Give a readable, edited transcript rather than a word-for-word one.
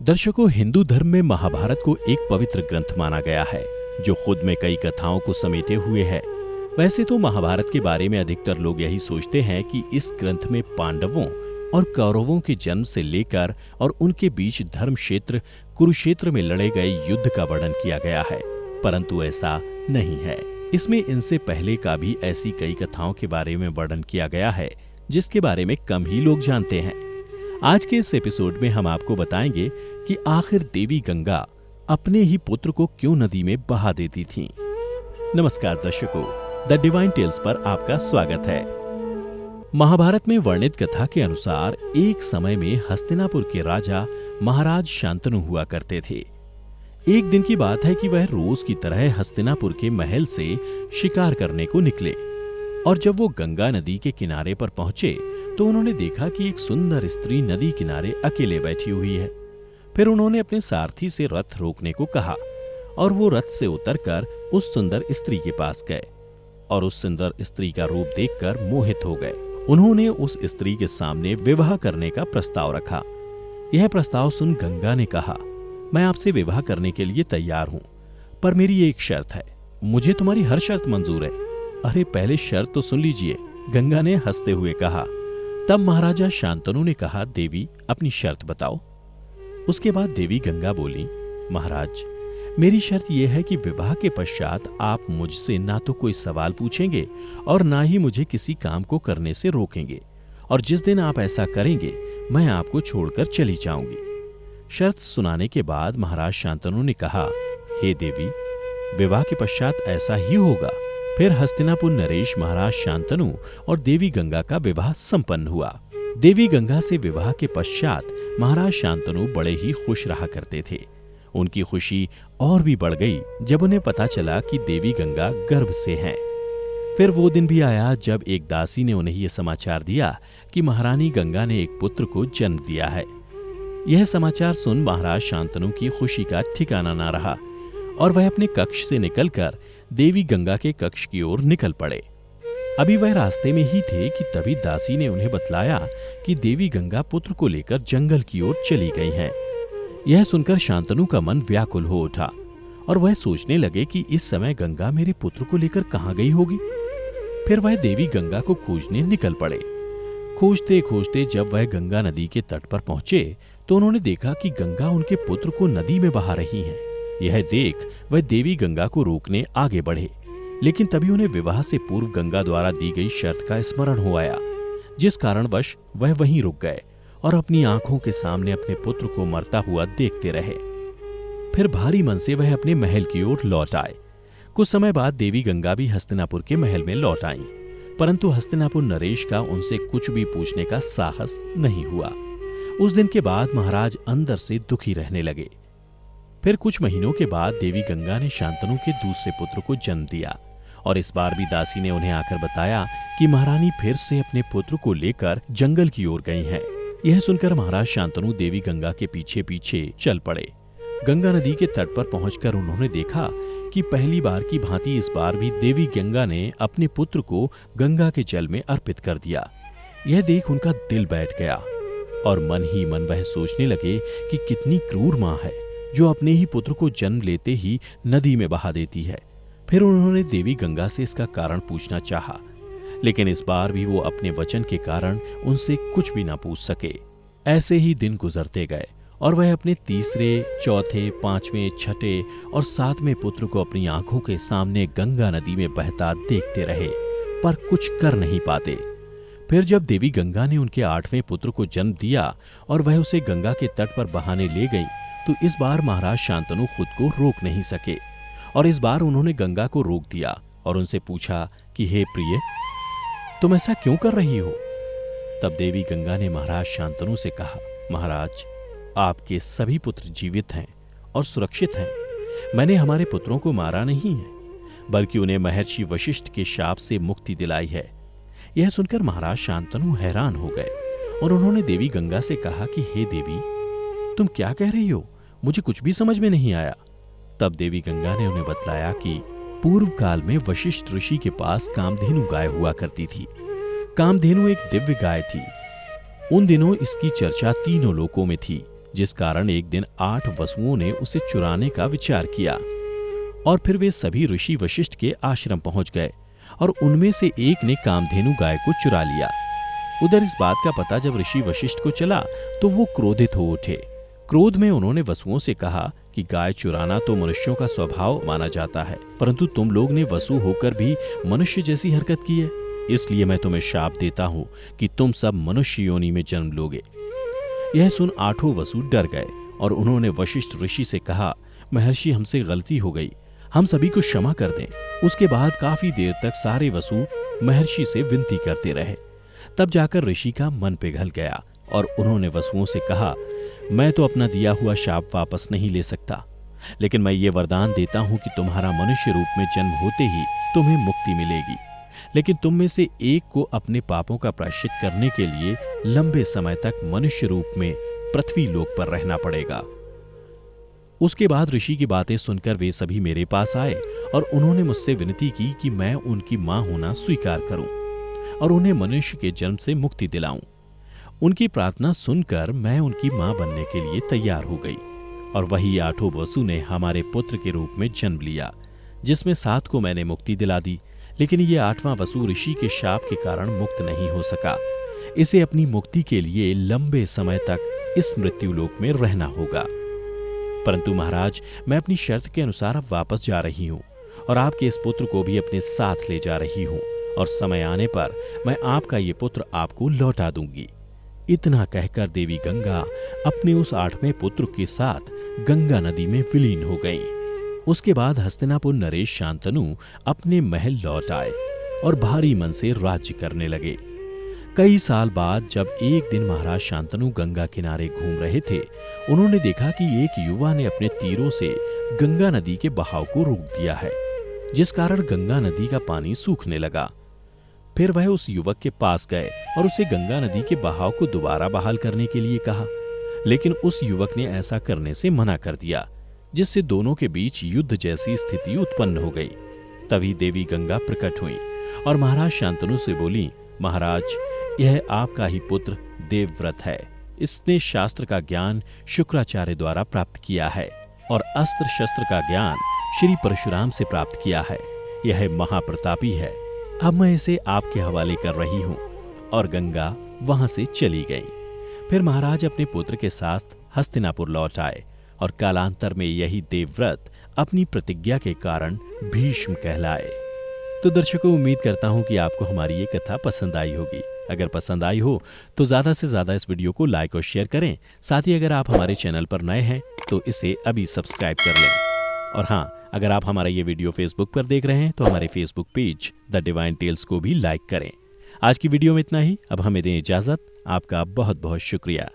दर्शकों, हिंदू धर्म में महाभारत को एक पवित्र ग्रंथ माना गया है जो खुद में कई कथाओं को समेटे हुए है। वैसे तो महाभारत के बारे में अधिकतर लोग यही सोचते हैं कि इस ग्रंथ में पांडवों और कौरवों के जन्म से लेकर और उनके बीच धर्म क्षेत्र कुरुक्षेत्र में लड़े गए युद्ध का वर्णन किया गया है, परंतु ऐसा नहीं है। इसमें इनसे पहले का भी ऐसी कई कथाओं के बारे में वर्णन किया गया है जिसके बारे में कम ही लोग जानते हैं। आज के इस एपिसोड में हम आपको बताएंगे कि आखिर देवी गंगा अपने ही पुत्र को क्यों नदी में बहा देती थीं। नमस्कार दर्शकों, द डिवाइन टेल्स पर आपका स्वागत है। महाभारत में वर्णित कथा के अनुसार एक समय में हस्तिनापुर के राजा महाराज शांतनु हुआ करते थे। एक दिन की बात है कि वह रोज की तरह हस्तिनापुर के महल से शिकार करने को निकले और जब वो गंगा नदी के किनारे पर पहुंचे तो उन्होंने देखा कि एक सुंदर स्त्री नदी किनारे अकेले बैठी हुई है। फिर उन्होंने अपने सारथी से रथ रोकने को कहा और वो रथ से उतरकर उस सुंदर स्त्री के पास गए और उस सुंदर स्त्री का रूप देखकर मोहित हो गए। उन्होंने उस स्त्री के सामने विवाह करने का प्रस्ताव रखा। यह प्रस्ताव सुन गंगा ने कहा, मैं आपसे विवाह करने के लिए तैयार हूँ, पर मेरी एक शर्त है। मुझे तुम्हारी हर शर्त मंजूर है। अरे पहले शर्त तो सुन लीजिए, गंगा ने हंसते हुए कहा। तब महाराजा शांतनु ने कहा, देवी अपनी शर्त बताओ। उसके बाद देवी गंगा बोली, महाराज मेरी शर्त यह है कि विवाह के पश्चात आप मुझसे ना तो कोई सवाल पूछेंगे और ना ही मुझे किसी काम को करने से रोकेंगे, और जिस दिन आप ऐसा करेंगे मैं आपको छोड़कर चली जाऊंगी। शर्त सुनाने के बाद महाराज शांतनु ने कहा, हे देवी, विवाह के पश्चात ऐसा ही होगा। फिर हस्तिनापुर नरेश महाराज शांतनु और देवी गंगा का विवाह संपन्न हुआ। देवी गंगा से विवाह के पश्चात महाराज शांतनु बड़े ही खुश रहा करते थे। उनकी खुशी और भी बढ़ गई जब उन्हें पता चला कि देवी गंगा गर्भ से हैं। फिर वो दिन भी आया जब एक दासी ने उन्हें यह समाचार दिया कि महारानी गंगा ने एक पुत्र को जन्म दिया है। यह समाचार सुन महाराज शांतनु की खुशी का ठिकाना न रहा और वह अपने कक्ष से निकलकर देवी गंगा के कक्ष की ओर निकल पड़े। अभी वह रास्ते में ही थे कि तभी दासी ने उन्हें बतलाया कि देवी गंगा पुत्र को लेकर जंगल की ओर चली गई हैं। यह सुनकर शांतनु का मन व्याकुल हो उठा और वह सोचने लगे कि इस समय गंगा मेरे पुत्र को लेकर कहाँ गई होगी। फिर वह देवी गंगा को खोजने निकल पड़े। खोजते खोजते जब वह गंगा नदी के तट पर पहुंचे तो उन्होंने देखा कि गंगा उनके पुत्र को नदी में बहा रही हैं। यह देख वह देवी गंगा को रोकने आगे बढ़े, लेकिन तभी उन्हें विवाह से पूर्व गंगा द्वारा दी गई शर्त का स्मरण हो आया, जिस कारणवश वह वहीं रुक गए और अपनी आंखों के सामने अपने पुत्र को मरता हुआ देखते रहे। फिर भारी मन से वह अपने महल की ओर लौट आए। कुछ समय बाद देवी गंगा भी हस्तिनापुर के महल में लौट आईं, परंतु हस्तिनापुर नरेश का उनसे कुछ भी पूछने का साहस नहीं हुआ। उस दिन के बाद महाराज अंदर से दुखी रहने लगे। फिर कुछ महीनों के बाद देवी गंगा ने शांतनु के दूसरे पुत्र को जन्म दिया और इस बार भी दासी ने उन्हें आकर बताया कि महारानी फिर से अपने पुत्र को लेकर जंगल की ओर गई हैं। यह सुनकर महाराज शांतनु देवी गंगा के पीछे पीछे चल पड़े। गंगा नदी के तट पर पहुंचकर उन्होंने देखा कि पहली बार की भांति इस बार भी देवी गंगा ने अपने पुत्र को गंगा के जल में अर्पित कर दिया। यह देख उनका दिल बैठ गया और मन ही मन वह सोचने लगे कि कितनी क्रूर माँ है जो अपने ही पुत्र को जन्म लेते ही नदी में बहा देती है। फिर उन्होंने देवी गंगा से इसका कारण पूछना चाहा, लेकिन इस बार भी वो अपने वचन के कारण उनसे कुछ भी ना पूछ सके। ऐसे ही दिन गुजरते गए और वह अपने तीसरे, चौथे, पांचवें, छठे और सातवें पुत्र को अपनी आंखों के सामने गंगा नदी में बहता देखते रहे, पर कुछ कर नहीं पाते। फिर जब देवी गंगा ने उनके आठवें पुत्र को जन्म दिया और वह उसे गंगा के तट पर बहाने ले गई तो इस बार महाराज शांतनु खुद को रोक नहीं सके और इस बार उन्होंने गंगा को रोक दिया और उनसे पूछा कि हे प्रिय, तुम ऐसा क्यों कर रही हो? तब देवी गंगा ने महाराज शांतनु से कहा, महाराज, आपके सभी पुत्र जीवित हैं और सुरक्षित हैं। मैंने हमारे पुत्रों को मारा नहीं है, बल्कि उन्हें महर्षि वशिष्ठ के शाप से मुक्ति दिलाई है। यह सुनकर महाराज शांतनु हैरान हो गए और उन्होंने देवी गंगा से कहा कि हे देवी, तुम क्या कह रही हो? मुझे कुछ भी समझ में नहीं आया। तब देवी गंगा ने उन्हें बतलाया कि पूर्व काल में वशिष्ठ ऋषि के पास कामधेनु गाय हुआ करती थी। कामधेनु एक दिव्य गाय थी। उन दिनों इसकी चर्चा तीनों लोकों में थी जिस कारण एक दिन 8 वसुओं ने उसे चुराने का विचार किया और फिर वे सभी ऋषि वशिष्ठ के आश्रम पहुंच गए और उनमें से एक ने कामधेनु गाय को चुरा लिया। उधर इस बात का पता जब ऋषि वशिष्ठ को चला तो वो क्रोधित हो उठे। क्रोध में उन्होंने वसुओं से कहा कि गाय चुराना तो मनुष्यों का स्वभाव माना जाता है, परंतु तुम लोग ने वसु होकर भी मनुष्य जैसी हरकत की है, इसलिए मैं तुम्हें शाप देता हूं कि तुम सब मनुष्य योनि में जन्म लोगे। यह सुन 8 वसु डर गए और उन्होंने वशिष्ठ ऋषि से कहा, महर्षि हमसे गलती हो गई, हम सभी को क्षमा कर दें। उसके बाद काफी देर तक सारे वसु महर्षि से विनती करते रहे। तब जाकर ऋषि का मन पिघल गया और उन्होंने वसुओं से कहा, मैं तो अपना दिया हुआ शाप वापस नहीं ले सकता, लेकिन मैं ये वरदान देता हूं कि तुम्हारा मनुष्य रूप में जन्म होते ही तुम्हें मुक्ति मिलेगी, लेकिन तुम में से एक को अपने पापों का प्रायश्चित करने के लिए लंबे समय तक मनुष्य रूप में पृथ्वी लोक पर रहना पड़ेगा। उसके बाद ऋषि की बातें सुनकर वे सभी मेरे पास आए और उन्होंने मुझसे विनती की कि मैं उनकी मां होना स्वीकार करूं और उन्हें मनुष्य के जन्म से मुक्ति दिलाऊं। उनकी प्रार्थना सुनकर मैं उनकी मां बनने के लिए तैयार हो गई और वही 8 वसु ने हमारे पुत्र के रूप में जन्म लिया, जिसमें 7 को मैंने मुक्ति दिला दी, लेकिन ये 8वां वसु ऋषि के शाप के कारण मुक्त नहीं हो सका। इसे अपनी मुक्ति के लिए लंबे समय तक इस मृत्युलोक में रहना होगा। परंतु महाराज, मैं अपनी शर्त के अनुसार अब वापस जा रही हूँ और आपके इस पुत्र को भी अपने साथ ले जा रही हूँ और समय आने पर मैं आपका ये पुत्र आपको लौटा दूंगी। इतना कहकर देवी गंगा अपने उस 8वें पुत्र के साथ गंगा नदी में विलीन हो गईं। उसके बाद हस्तिनापुर नरेश शांतनु अपने महल लौट आए और भारी मन से राज्य करने लगे। कई साल बाद जब एक दिन महाराज शांतनु गंगा किनारे घूम रहे थे, उन्होंने देखा कि एक युवा ने अपने तीरों से गंगा नदी के बहाव को रोक दिया है, जिस कारण गंगा नदी का पानी सूखने लगा। फिर वह उस युवक के पास गए और उसे गंगा नदी के बहाव को दोबारा बहाल करने के लिए कहा, लेकिन उस युवक ने ऐसा करने से मना कर दिया, जिससे दोनों के बीच युद्ध जैसी स्थिति उत्पन्न हो गई। तभी देवी गंगा प्रकट हुई और महाराज शांतनु से बोली, महाराज, यह आपका ही पुत्र देवव्रत है। इसने शास्त्र का ज्ञान शुक्राचार्य द्वारा प्राप्त किया है और अस्त्र शस्त्र का ज्ञान श्री परशुराम से प्राप्त किया है। यह महाप्रतापी है। अब मैं इसे आपके हवाले कर रही हूँ। और गंगा वहां से चली गई। फिर महाराज अपने पुत्र के साथ हस्तिनापुर लौट आए और कालांतर में यही देवव्रत अपनी प्रतिज्ञा के कारण भीष्म कहलाए। तो दर्शकों, उम्मीद करता हूं कि आपको हमारी ये कथा पसंद आई होगी। अगर पसंद आई हो तो ज्यादा से ज्यादा इस वीडियो को लाइक और शेयर करें। साथ ही अगर आप हमारे चैनल पर नए हैं तो इसे अभी सब्सक्राइब कर लें। और हाँ, अगर आप हमारा ये वीडियो फेसबुक पर देख रहे हैं तो हमारे Facebook page the divine tales को भी लाइक करें। आज की वीडियो में इतना ही। अब हमें दें इजाजत। आपका बहुत बहुत शुक्रिया।